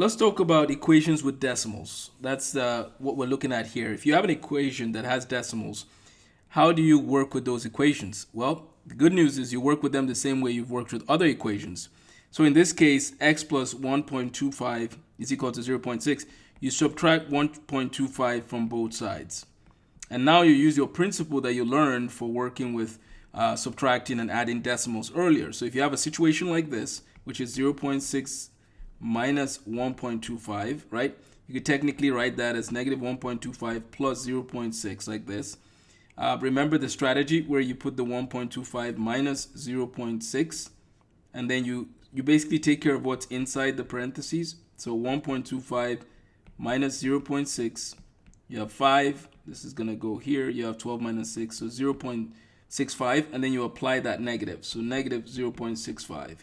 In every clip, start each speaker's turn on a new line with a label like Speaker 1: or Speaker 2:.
Speaker 1: let's talk about equations with decimals. That's what we're looking at here. If you have an equation that has decimals, how do you work with those equations? Well, the good news is you work with them the same way you've worked with other equations. So in this case, x plus 1.25 is equal to 0.6. You subtract 1.25 from both sides. And now you use your principle that you learned for working with subtracting and adding decimals earlier. So if you have a situation like this, which is 0.6 minus 1.25, right? You could technically write that as negative 1.25 plus 0.6 like this. Remember the strategy where you put the 1.25 minus 0.6 and then you basically take care of what's inside the parentheses. So 1.25 minus 0.6, you have 5. This is going to go here. You have 12 minus 6, so 0.65, and then you apply that negative. So negative 0.65.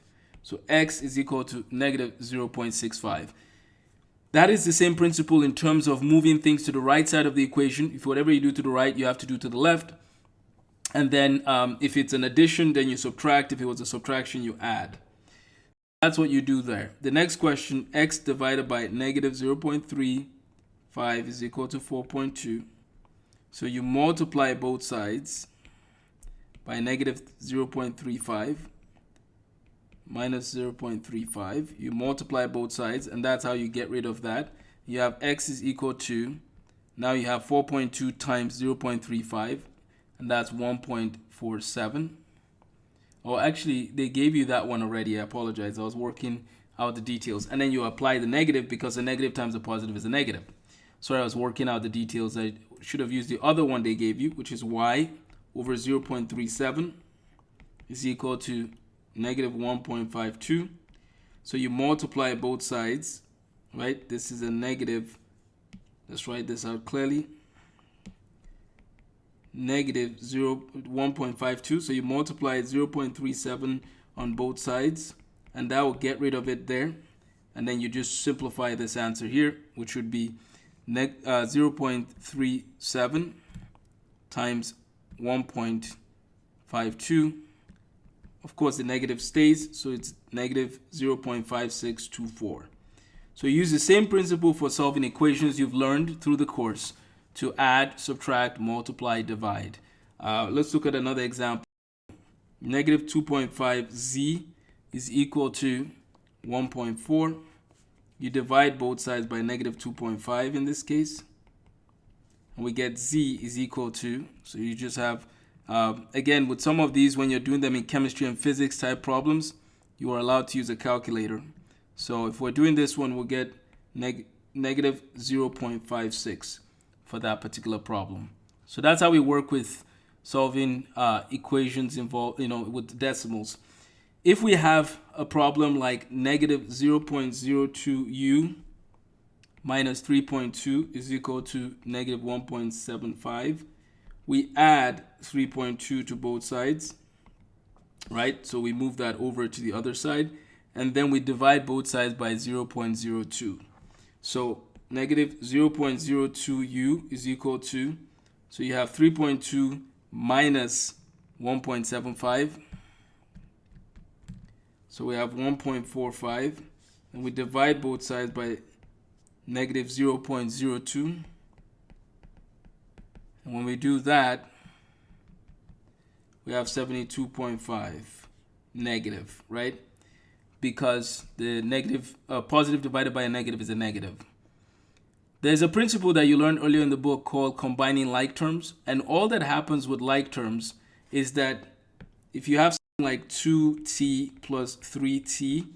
Speaker 1: So x is equal to negative 0.65. That is the same principle in terms of moving things to the right side of the equation. If whatever you do to the right, you have to do to the left. And then if it's an addition, then you subtract. If it was a subtraction, you add. That's what you do there. The next question, x divided by negative 0.35 is equal to 4.2. So you multiply both sides by negative 0.35 minus 0.35. You multiply both sides, and that's how you get rid of that. You have x is equal to, now you have 4.2 times 0.35, and that's 1.47. Oh, actually, they gave you that one already. I apologize. I was working out the details. And then you apply the negative because a negative times a positive is a negative. Sorry, I was working out the details. I should have used the other one they gave you, which is y over 0.37 is equal to negative 1.52. So you multiply both sides, right? This is a negative. Let's write this out clearly. Negative 1.52. So you multiply 0.37 on both sides, and that will get rid of it there. And then you just simplify this answer here, which would be 0.37 times 1.52. Of course, the negative stays, so it's negative 0.5624. So you use the same principle for solving equations you've learned through the course to add, subtract, multiply, divide. Let's look at another example. Negative 2.5z is equal to 1.4. You divide both sides by negative 2.5 in this case. And we get z is equal to, so you just have, again, with some of these, when you're doing them in chemistry and physics type problems, you are allowed to use a calculator. So if we're doing this one, we'll get negative 0.56 for that particular problem. So that's how we work with solving equations involved, with decimals. If we have a problem like negative 0.02u minus 3.2 is equal to negative 1.75, we add 3.2 to both sides, right? So we move that over to the other side, and then we divide both sides by 0.02. So negative 0.02u is equal to, so you have 3.2 minus 1.75. So we have 1.45, and we divide both sides by negative 0.02. And when we do that, we have 72.5 negative, right? Because the negative, positive divided by a negative is a negative. There's a principle that you learned earlier in the book called combining like terms. And all that happens with like terms is that if you have something like 2t plus 3t,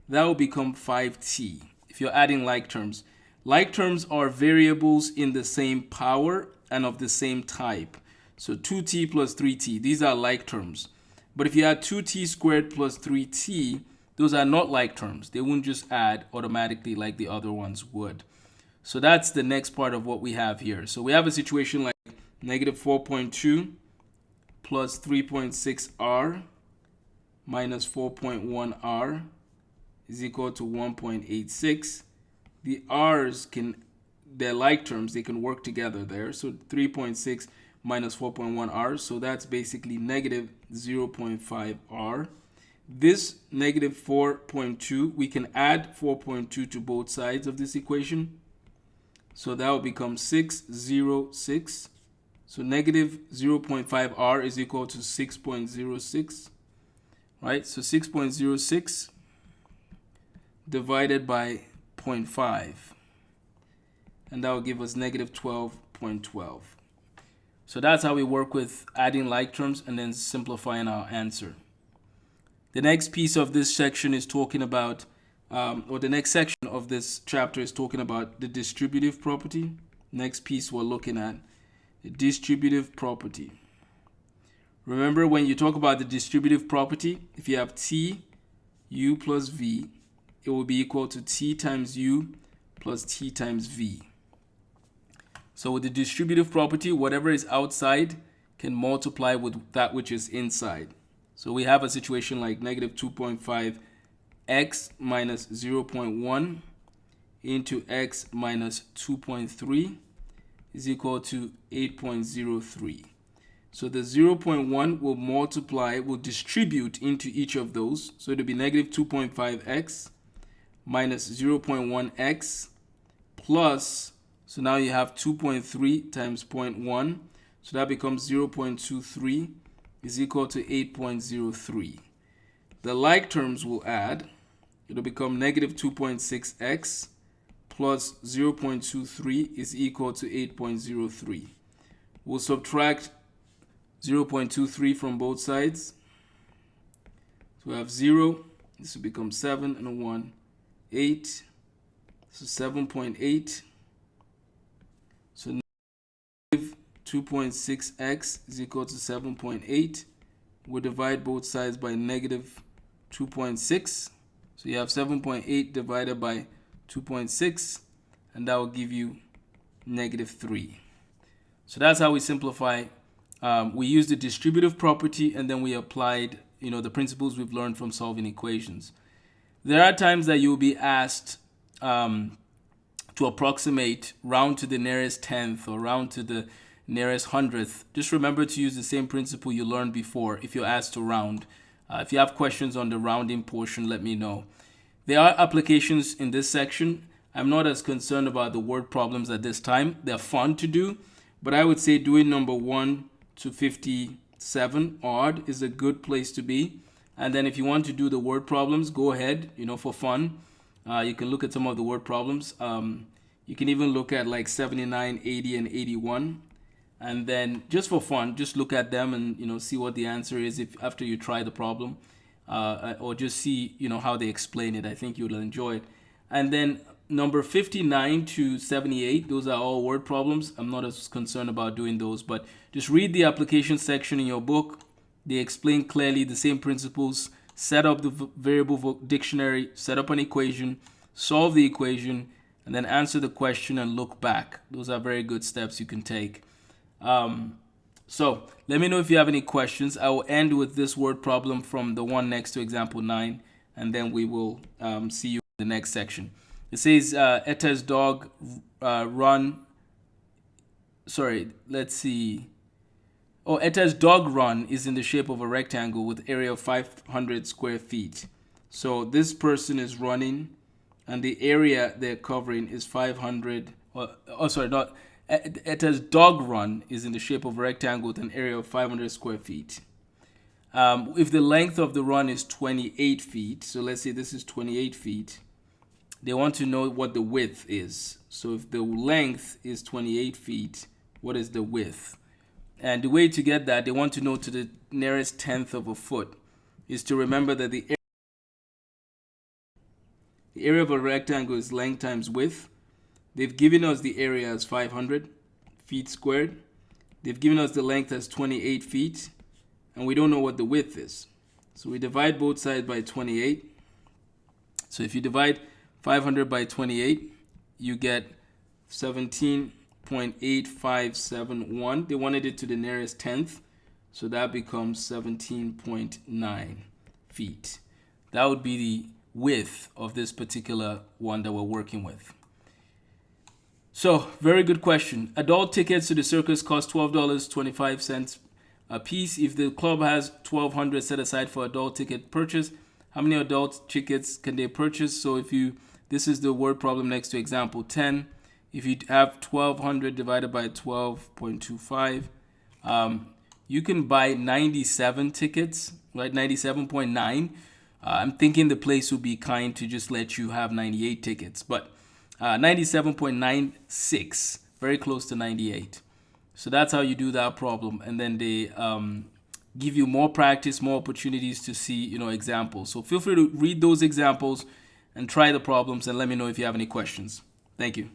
Speaker 1: that will become 5t if you're adding like terms. Like terms are variables in the same power and of the same type. So 2t plus 3t, these are like terms. But if you add 2t squared plus 3t, those are not like terms. They won't just add automatically like the other ones would. So that's the next part of what we have here. So we have a situation like negative 4.2 plus 3.6r minus 4.1r is equal to 1.86. The r's they're like terms, they can work together there. So 3.6 minus 4.1r, so that's basically negative 0.5r. this negative 4.2, we can add 4.2 to both sides of this equation. So that will become 606. So negative 0.5r is equal to 6.06, right? So 6.06 divided by 0.5, and that will give us negative 12.12. So that's how we work with adding like terms and then simplifying our answer. The next piece of this section is talking about, or the next section of this chapter is talking about the distributive property. Next piece we're looking at, the distributive property. Remember, when you talk about the distributive property, if you have t, u plus v, it will be equal to t times u plus t times v. So with the distributive property, whatever is outside can multiply with that which is inside. So we have a situation like negative 2.5 x minus 0.1 into x minus 2.3 is equal to 8.03. So the 0.1 will multiply, will distribute into each of those. So it will be negative 2.5x minus 0.1x plus, so now you have 2.3 times 0.1. So that becomes 0.23 is equal to 8.03. The like terms will add. It'll become negative 2.6x plus 0.23 is equal to 8.03. We'll subtract 0.23 from both sides. So we have 0. This will become 7 and a 1, 8. So 7.8. So negative 2.6x is equal to 7.8. We'll divide both sides by negative 2.6. So you have 7.8 divided by 2.6, and that will give you negative 3. So that's how we simplify. We use the distributive property, and then we applied, the principles we've learned from solving equations. There are times that you'll be asked to approximate, round to the nearest tenth or round to the nearest hundredth. Just remember to use the same principle you learned before if you're asked to round. If you have questions on the rounding portion, let me know. There are applications in this section. I'm not as concerned about the word problems at this time. They're fun to do, but I would say doing number 1 to 57 odd is a good place to be. And then if you want to do the word problems, go ahead, for fun. You can look at some of the word problems. You can even look at like 79, 80, and 81. And then just for fun, just look at them and, see what the answer is after you try the problem. Or just see, how they explain it. I think you'll enjoy it. And then number 59 to 78, those are all word problems. I'm not as concerned about doing those, but just read the application section in your book. They explain clearly the same principles. Set up the variable dictionary, set up an equation, solve the equation, and then answer the question and look back. Those are very good steps you can take. So let me know if you have any questions. I will end with this word problem from the one next to example 9, and then we will see you in the next section. It says Eta's dog Eta's dog run is in the shape of a rectangle with area of 500 square feet. So this person is running, and the area they're covering is 500. Eta's dog run is in the shape of a rectangle with an area of 500 square feet. If the length of the run is 28 feet, so let's say this is 28 feet, they want to know what the width is. So if the length is 28 feet, what is the width? And the way to get that, they want to know to the nearest tenth of a foot, is to remember that the area of a rectangle is length times width. They've given us the area as 500 feet squared. They've given us the length as 28 feet, and we don't know what the width is. So we divide both sides by 28. So if you divide 500 by 28, you get 17.8571. They wanted it to the nearest tenth, so that becomes 17.9 feet. That would be the width of this particular one that we're working with. So, very good question. Adult tickets to the circus cost $12.25 a piece. If the club has $1,200 set aside for adult ticket purchase, how many adult tickets can they purchase? So this is the word problem next to example 10. If you have 1200 divided by 12.25, you can buy 97 tickets, right? 97.9. I'm thinking the place would be kind to just let you have 98 tickets, but 97.96, very close to 98. So that's how you do that problem. And then they give you more practice, more opportunities to see, examples. So feel free to read those examples and try the problems and let me know if you have any questions. Thank you.